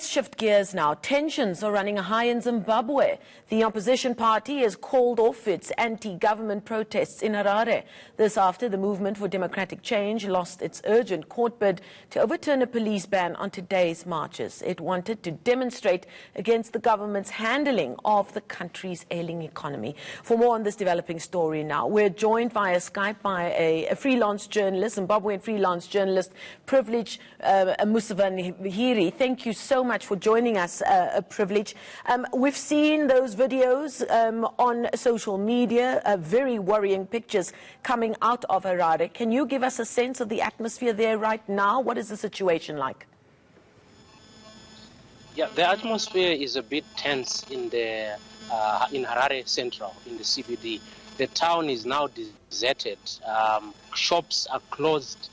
Let's shift gears now. Tensions are running high in Zimbabwe. The opposition party has called off its anti-government protests in Harare. This after the Movement for Democratic Change lost its urgent court bid to overturn a police ban on today's marches. It wanted to demonstrate against the government's handling of the country's ailing economy. For more on this developing story now, we're joined via Skype by a freelance journalist, Zimbabwean freelance journalist, Privilege Museveni. Thank you so much for joining us, Privilege. We've seen those videos on social media, very worrying pictures coming out of Harare. Can you give us a sense of the atmosphere there right now? What is the situation like? Yeah, the atmosphere is a bit tense in Harare Central, in the CBD. The town is now deserted. Shops are closed.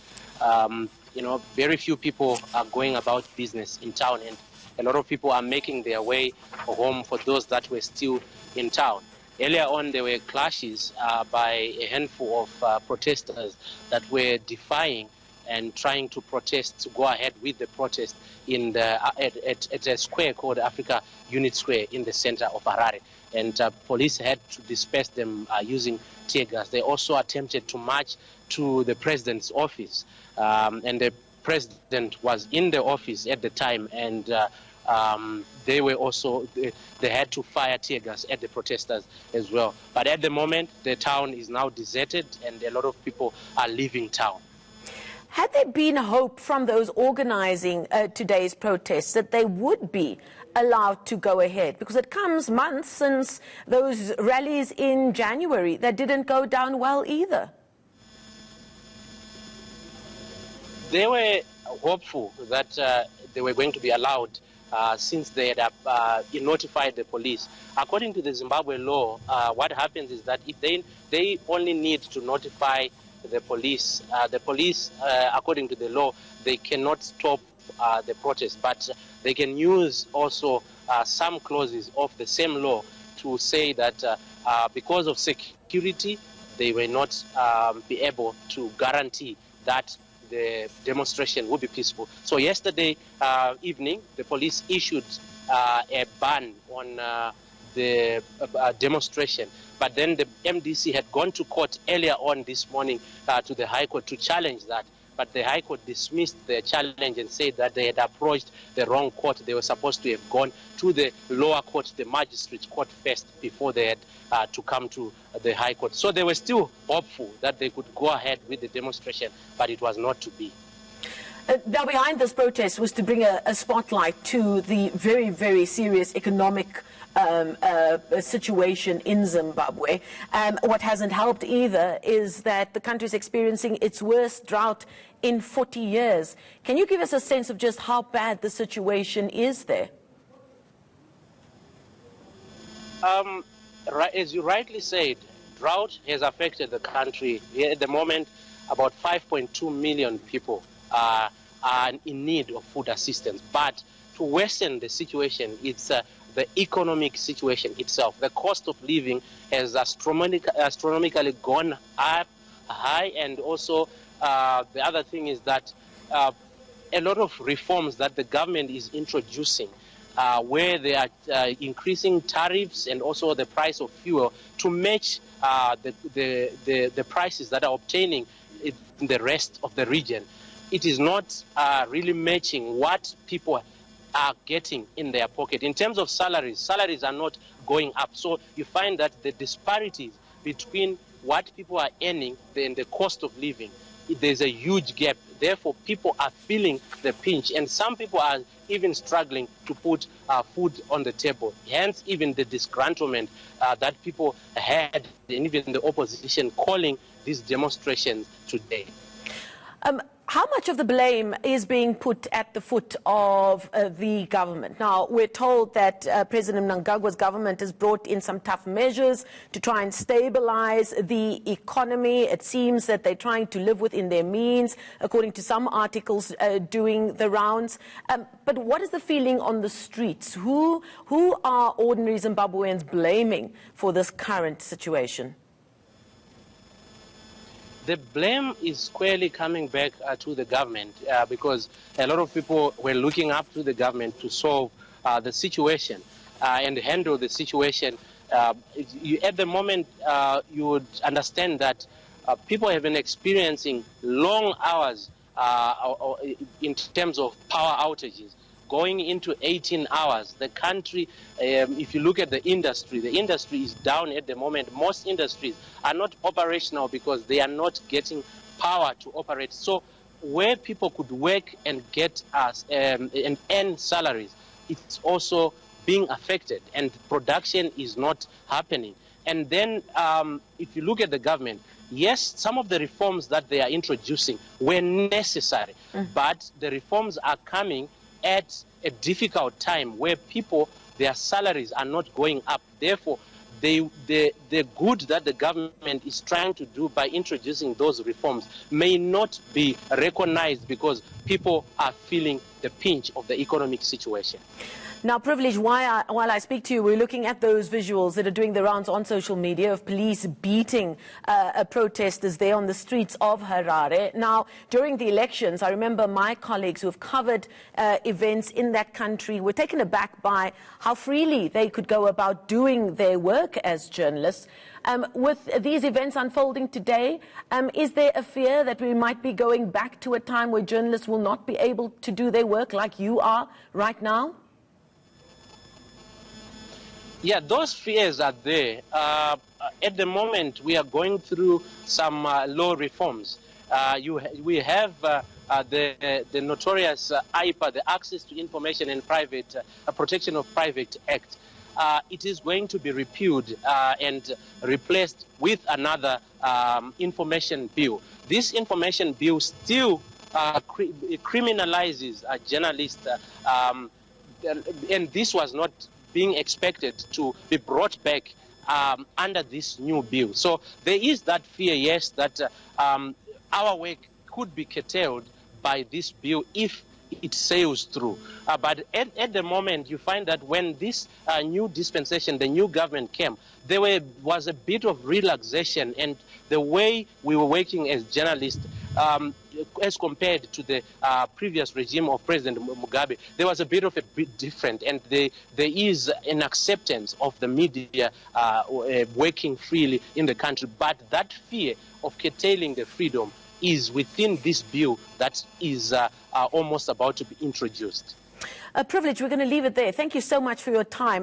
Very few people are going about business in town, and a lot of people are making their way home for those that were still in town. Earlier on, there were clashes by a handful of protesters that were defying and trying to protest, to go ahead with the protest at a square called Africa Unit Square in the center of Harare. And police had to disperse them using tear gas. They also attempted to march to the president's office, and the president was in the office at the time, and they had to fire tear gas at the protesters as well. But at the moment, the town is now deserted, and a lot of people are leaving town. Had there been hope from those organizing today's protests that they would be allowed to go ahead? Because it comes months since those rallies in January that didn't go down well either. They were hopeful that they were going to be allowed since they had notified the police. According to the Zimbabwe law, what happens is that if they only need to notify the police, according to the law, they cannot stop the protest, but they can use also some clauses of the same law to say that because of security, they will not be able to guarantee that the demonstration will be peaceful. So yesterday evening, the police issued a ban on the demonstration. But then the MDC had gone to court earlier on this morning to the High Court to challenge that. But the High Court dismissed the challenge and said that they had approached the wrong court. They were supposed to have gone to the lower court, the magistrate court first, before they had to come to the High Court. So they were still hopeful that they could go ahead with the demonstration, but it was not to be. Now, behind this protest was to bring a spotlight to the very, very serious economic situation in Zimbabwe. What hasn't helped either is that the country is experiencing its worst drought in 40 years. Can you give us a sense of just how bad the situation is there? As you rightly said, drought has affected the country. At the moment, about 5.2 million people are in need of food assistance. But to worsen the situation, it's the economic situation itself. The cost of living has astronomically gone up high, and also the other thing is that a lot of reforms that the government is introducing, where they are increasing tariffs and also the price of fuel to match the prices that are obtaining in the rest of the region. It is not really matching what people are getting in their pocket. In terms of salaries are not going up. So you find that the disparities between what people are earning and the cost of living, there's a huge gap. Therefore, people are feeling the pinch, and some people are even struggling to put food on the table. Hence, even the disgruntlement that people had, and even the opposition calling these demonstrations today. How much of the blame is being put at the foot of the government? Now, we're told that President Mnangagwa's government has brought in some tough measures to try and stabilize the economy. It seems that they're trying to live within their means, according to some articles doing the rounds. But what is the feeling on the streets? Who are ordinary Zimbabweans blaming for this current situation? The blame is squarely coming back to the government because a lot of people were looking up to the government to solve the situation and handle the situation. At the moment, you would understand that people have been experiencing long hours in terms of power outages, going into 18 hours. The country, if you look at the industry is down at the moment. Most industries are not operational because they are not getting power to operate. So where people could work and get and earn salaries, it's also being affected, and production is not happening. And then if you look at the government, yes, some of the reforms that they are introducing were necessary, but the reforms are coming at a difficult time where people, their salaries are not going up. Therefore, the good that the government is trying to do by introducing those reforms may not be recognized because people are feeling the pinch of the economic situation. Now, Privilege, while I speak to you, we're looking at those visuals that are doing the rounds on social media of police beating protesters there on the streets of Harare. Now, during the elections, I remember my colleagues who have covered events in that country were taken aback by how freely they could go about doing their work as journalists. With these events unfolding today, is there a fear that we might be going back to a time where journalists will not be able to do their work like you are right now? Yeah, those fears are there. At the moment, we are going through some law reforms. We have the notorious IPA, the Access to Information and Protection of Private Act. It is going to be repealed and replaced with another information bill. This information bill still criminalizes journalists, and this was not being expected to be brought back under this new bill. So there is that fear, yes, that our work could be curtailed by this bill if it sails through. But at the moment, you find that when this new dispensation, the new government came, there was a bit of relaxation, and the way we were working as journalists, as compared to the previous regime of President Mugabe, there was a bit different, and there is an acceptance of the media working freely in the country. But that fear of curtailing the freedom is within this bill that is almost about to be introduced. Privilege, we're going to leave it there. Thank you so much for your time.